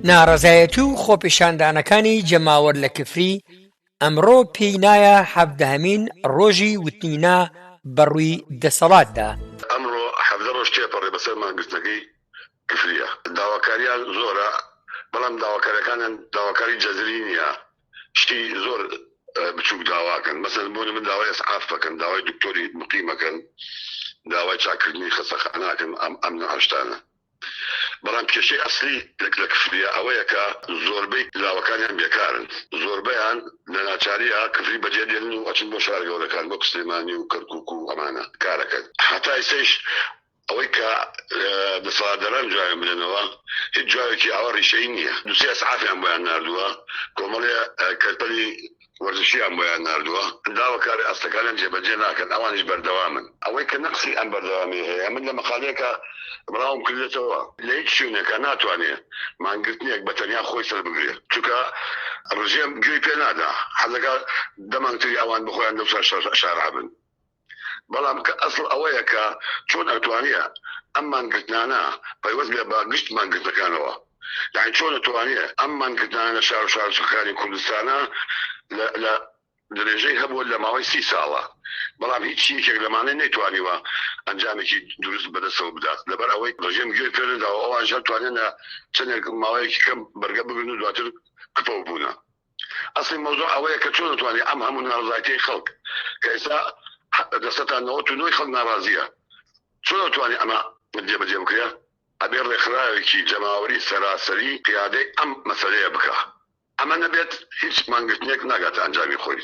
ناڕەزایەتی و خۆپیشاندانەکانی جەماوەر لە کفری ئەمڕۆ پێی نایە 17مین ڕۆژی وتنینا بەڕووی دەسەڵاتدا. ئەمڕۆ 17 ڕۆژ تێپەڕێ بەسەر مانگرتنەکەی کفریە. داواکاریان زۆرە، بەڵام داواکاریەکانیان داواکاری جەزری نییە، شتی زۆر بچووک داواکەن. مەسەڵەن بۆ من داوای ئەسعاف بکەن، داوای دکتۆری مقیمەکەن، داوای چاکردنی خەستەخانەکەن، ئەم هەشتانە. بەڵام کێشەی ئەسلی لە کفریە ئەوەیە کە زۆربەی لاوەکانیان بێکارن، زۆربەیان لە ناچاریە کفری بەجێ دێنن و ئەچن بۆ شار گەورەکان بۆ سلێمانی و کەرکووک و ئەمانە کارەکەن. حتا ئێستاش ئەوەی کە دەسەڵاتداران جوایان بنێنەوە هیچ جوایەکی ئەوە ڕیشەی نییە. دووسێ ئەسعافیان بۆیان ناردووە، کۆمەڵێ کەرپەلی وەرزشیان بۆیان ناردووە، داواکاری ئەستەکانیان جێبەجێ ناکەن، ئەوانیش بەردەوامن. ئەوەی کە نەقسی ئەم بەردەوامی هەیە، من لە مەقالەیەکە بڕاوم کردێتەوە لە هیچ شوێنێکە ناتوانێت مانگرتنێک بەتەنیا خۆی سەر بگرێت، چونکە ڕژێم گوێی پێ نادا، حەزەکە دەمانگتری ئەوان بخۆیان دەو شارع بن. بەڵام کە ئەسڵ ئەوەیە کە چۆن ئەتوانیە ئەم مانگرتنانە پەیوەست بێ بە گشت مانگرتەکانەوە، یعنی چۆن ئەتوانیە ئەم مانگرتنانە لە شار و شارچەکانی کوردستانە لە درێژەی هەبووە لە ماوەی 30 ساڵە، بەڵام هیچ یەکێک لەمانە نەیتوانیوە ئەنجامێکی دروست بەدەستەوە بدات، لەبەر ئەوەی ڕژێم گوێ پێ نەداوە ئەوانش هەتوانێنە چەندێک ماوەیەکی کەم بەرگە بگرن و دواتر کپەوە بوونە. ئەسڵی مەوزوع ئەوەیە کە چۆن ئەتوانێت ئەم هەموو ناڕەزایەتیی خەڵک کە ئێستا دەستەتان 99 خەڵک ناڕازیە، چۆن ئەتوانێت ئەمە جێبەجێ بکرێت؟ ئەبێ ڕێکخراوێکی جەماوەری سەراسەری قیادەی ئەم مەسەلەیە بکە. ئەمە نەبێت هیچ مانگرتنێک ناگاتە ئەنجامی خۆی.